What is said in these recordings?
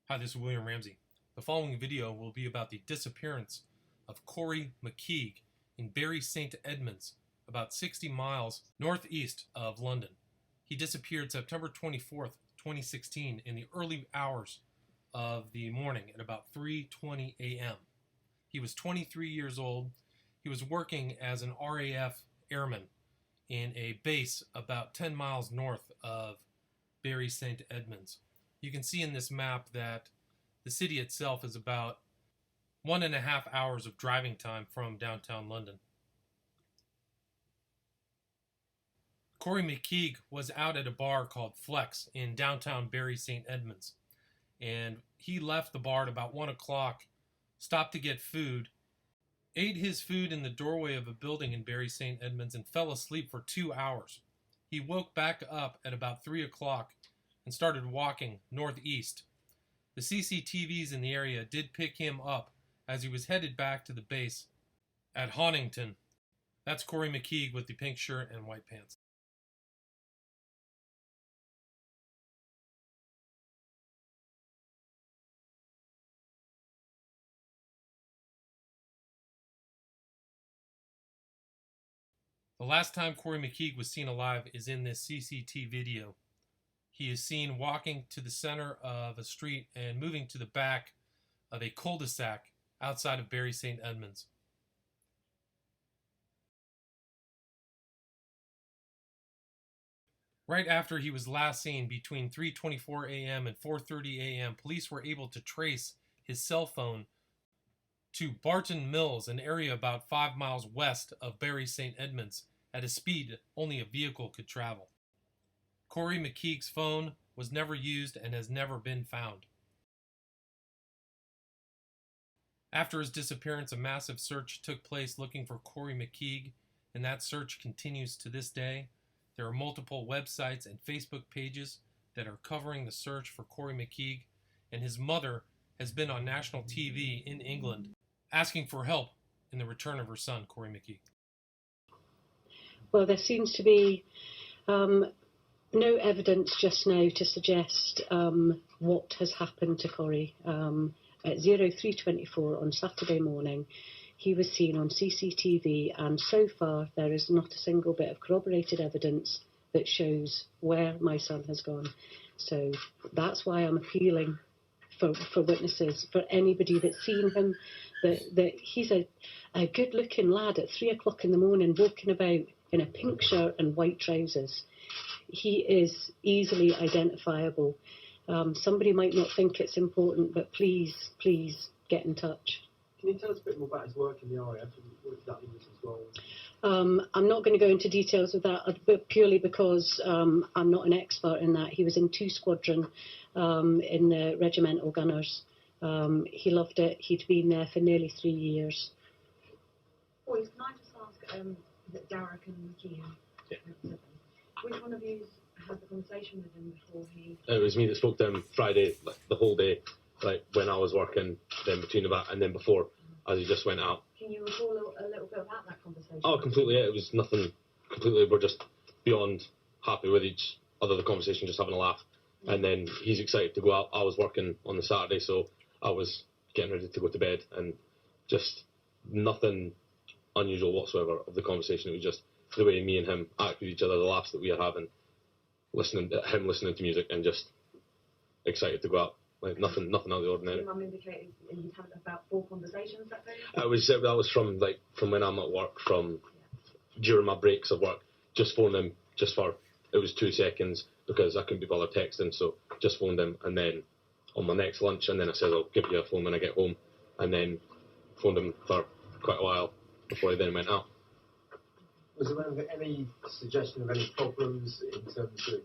Hi, this is William Ramsey. The following video will be about the disappearance of Corrie McKeague in Bury St. Edmunds, about 60 miles northeast of London. He disappeared September 24th, 2016 in the early hours of the morning at about 3:20 a.m. He was 23 years old. He was working as an RAF airman in a base about 10 miles north of Bury St. Edmunds. You can see in this map that the city itself is about 1.5 hours of driving time from downtown London. Corrie McKeague was out at a bar called Flex in downtown Bury St. Edmunds, and he left the bar at about 1 o'clock, stopped to get food, ate his food in the doorway of a building in Bury St. Edmunds, and fell asleep for 2 hours. He woke back up at about 3 o'clock and started walking northeast. The CCTVs in the area did pick him up as he was headed back to the base at Honington. That's Corrie McKeague with the pink shirt and white pants. The last time Corrie McKeague was seen alive is in this CCTV video. He is seen walking to the center of a street and moving to the back of a cul-de-sac outside of Bury St. Edmunds. Right after he was last seen, between 3:24 a.m. and 4:30 a.m., police were able to trace his cell phone to Barton Mills, an area about 5 miles west of Bury St. Edmunds, at a speed only a vehicle could travel. Corrie McKeague's phone was never used and has never been found. After his disappearance, a massive search took place looking for Corrie McKeague, and that search continues to this day. There are multiple websites and Facebook pages that are covering the search for Corrie McKeague, and his mother has been on national TV in England asking for help in the return of her son, Corrie McKeague. Well, there seems to be no evidence just now to suggest what has happened to Corrie. At 03:24 on Saturday morning, he was seen on CCTV, and so far there is not a single bit of corroborated evidence that shows where my son has gone. So that's why I'm appealing for witnesses, for anybody that's seen him, that he's a good-looking lad at 3 o'clock in the morning, walking about in a pink shirt and white trousers. He is easily identifiable. Somebody might not think it's important, but please get in touch. Can you tell us a bit more about his work in the RAF and what exactly was his role? I'm not going to go into details of that, but purely because I'm not an expert in that. He was in 2 Squadron in the Regimental Gunners. He loved it. He'd been there for nearly 3 years. Boys, can I just ask, is it Garrick and McKean? Yeah. Which one of you had the conversation with him before he... It was me that spoke to him Friday, like, the whole day, like when I was working, then between about and then before, as he just went out. Can you recall a little bit about that conversation? Oh, completely, yeah. It was nothing, completely, we're just beyond happy with each other, the conversation, just having a laugh. And then he's excited to go out. I was working on the Saturday, so I was getting ready to go to bed, and just nothing unusual whatsoever of the conversation. It was just the way me and him act with each other, the laughs that we were having, listening to music, and just excited to go out. Like nothing out of the ordinary. Your mum indicated you'd had about 4 conversations that day? That was from when I'm at work, during my breaks of work, just phoned him it was 2 seconds because I couldn't be bothered texting, so just phoned him, and then on my next lunch, and then I said I'll give you a phone when I get home, and then phoned him for quite a while before he then went out. Was there any suggestion of any problems in terms of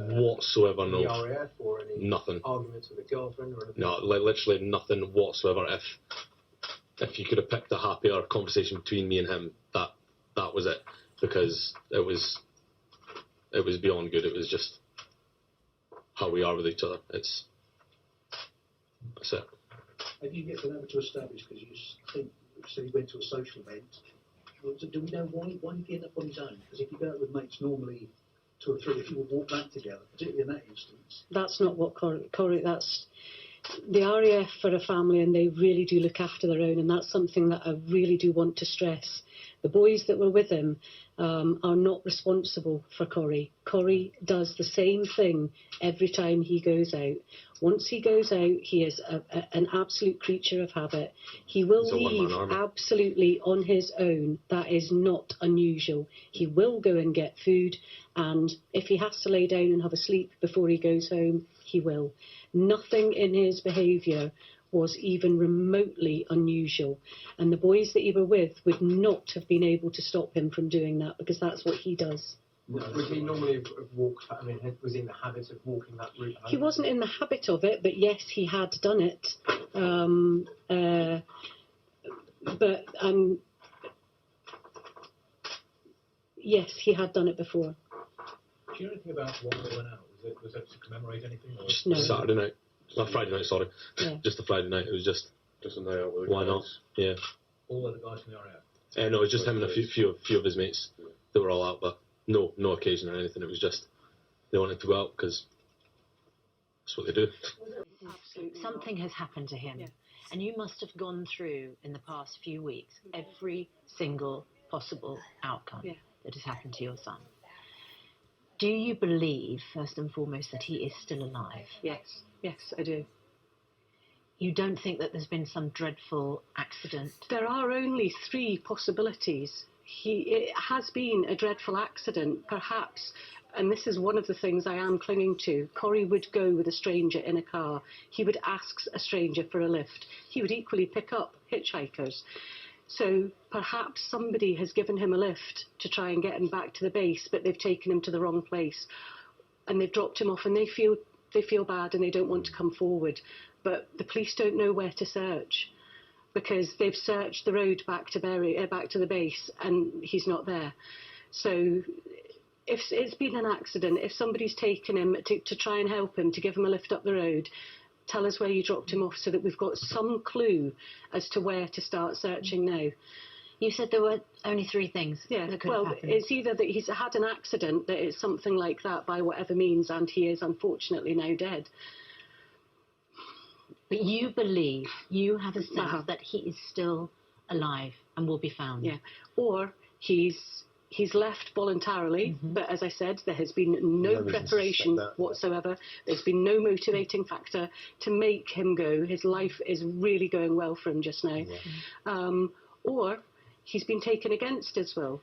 whatsoever? No. The RAF or any nothing. Arguments with a girlfriend or anything? No, literally nothing whatsoever. If you could have picked a happier conversation between me and him, that was it, because it was beyond good. It was just how we are with each other. That's it. Have you been able to establish, because you think so he went to a social event? Do we know why did he end up on his own? Because if you go out with mates, normally 2 or 3 of you will walk back together, particularly in that instance. That's not what Corrie. the RAF are a family and they really do look after their own, and that's something that I really do want to stress. The boys that were with him are not responsible for Corrie. Corrie does the same thing every time he goes out. Once he goes out, he is an absolute creature of habit. He will leave absolutely on his own. That is not unusual. He will go and get food, and if he has to lay down and have a sleep before he goes home, he will. Nothing in his behaviour was even remotely unusual, and the boys that he were with would not have been able to stop him from doing that, because that's what he does. Would he normally have walked, I mean, was he in the habit of walking that route home? He wasn't in the habit of it, but yes, he had done it. Yes, he had done it before. Do you know anything about why they went out? Was it to commemorate anything? Or? No. Saturday night. Friday night, sorry. Yeah. Just a Friday night. It was just a night out with the why not? Yeah. All of the guys from the RAF? No, it was just him and a few of his mates that were all out, but no occasion or anything. It was just they wanted to go out because that's what they do. Something has happened to him, and you must have gone through in the past few weeks every single possible outcome that has happened to your son. Do you believe, first and foremost, that he is still alive? Yes, I do. You don't think that there's been some dreadful accident? There are only 3 possibilities. It has been a dreadful accident, perhaps, and this is one of the things I am clinging to. Corrie would go with a stranger in a car. He would ask a stranger for a lift. He would equally pick up hitchhikers. So perhaps somebody has given him a lift to try and get him back to the base, but they've taken him to the wrong place, and they've dropped him off, and they feel bad and they don't want to come forward. But the police don't know where to search, because they've searched the road back to the base, and he's not there. So if it's been an accident, if somebody's taken him to try and help him, to give him a lift up the road, tell us where you dropped him off so that we've got some clue as to where to start searching now. You said there were only 3 things that could have happened. It's either that he's had an accident, that it's something like that by whatever means, and he is unfortunately now dead. But you believe, you have a sense that he is still alive and will be found. Yeah. Or he's left voluntarily, but as I said, there has been no preparation whatsoever. There's been no motivating factor to make him go. His life is really going well for him just now. Or he's been taken against his will.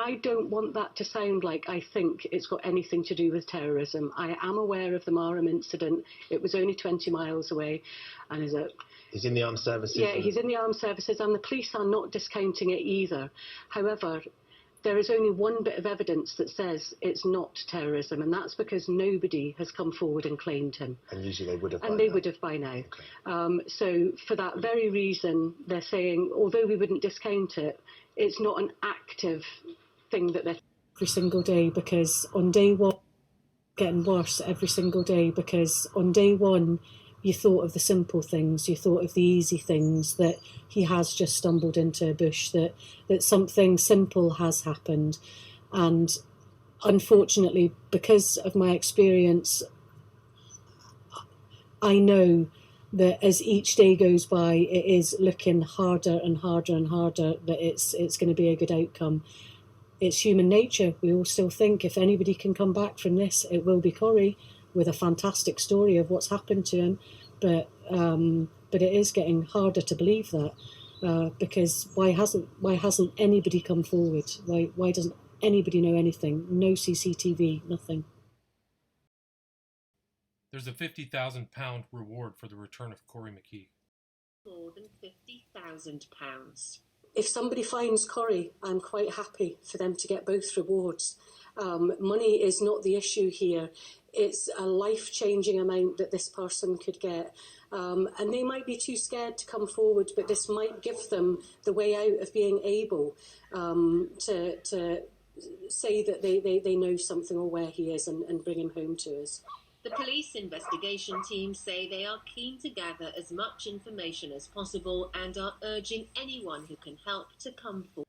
I don't want that to sound like I think it's got anything to do with terrorism. I am aware of the Marham incident. It was only 20 miles away. And he's in the armed services? Yeah, he's in the armed services, and the police are not discounting it either. However, there is only one bit of evidence that says it's not terrorism, and that's because nobody has come forward and claimed him. And usually they would have by now. And they would have by now. Okay. So for that very reason, they're saying, although we wouldn't discount it, it's not an active thing that they're... Every single day, because on day 1, getting worse every single day, because on day 1, you thought of the simple things, you thought of the easy things, that he has just stumbled into a bush, that something simple has happened. And unfortunately, because of my experience, I know that as each day goes by, it is looking harder and harder and harder that it's going to be a good outcome. It's human nature. We all still think if anybody can come back from this, it will be Corrie, with a fantastic story of what's happened to him. But it is getting harder to believe that, because why hasn't anybody come forward? Why doesn't anybody know anything? No CCTV, nothing. There's a £50,000 reward for the return of Corrie McKeague. More than £50,000. If somebody finds Corrie, I'm quite happy for them to get both rewards. Money is not the issue here. It's a life-changing amount that this person could get. And they might be too scared to come forward, but this might give them the way out of being able to say that they know something or where he is and bring him home to us. The police investigation team say they are keen to gather as much information as possible and are urging anyone who can help to come forward.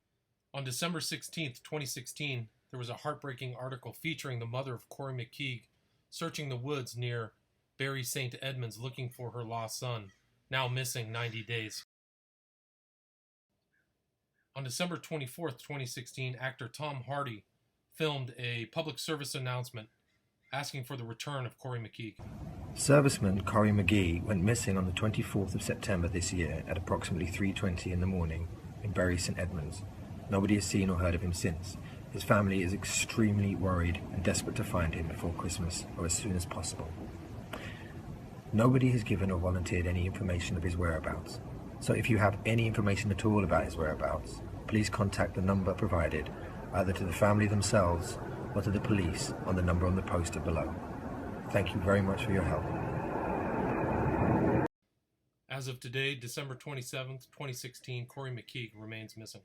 On December 16th, 2016, there was a heartbreaking article featuring the mother of Corrie McKeague searching the woods near Bury St. Edmunds looking for her lost son, now missing 90 days. On December 24th, 2016, actor Tom Hardy filmed a public service announcement asking for the return of Corrie McKeague. Serviceman Corrie McKeague went missing on the 24th of September this year at approximately 3:20 in the morning in Bury St. Edmunds. Nobody has seen or heard of him since. His family is extremely worried and desperate to find him before Christmas or as soon as possible. Nobody has given or volunteered any information of his whereabouts. So if you have any information at all about his whereabouts, please contact the number provided, either to the family themselves or to the police on the number on the poster below. Thank you very much for your help. As of today, December 27th, 2016, Corrie McKeague remains missing.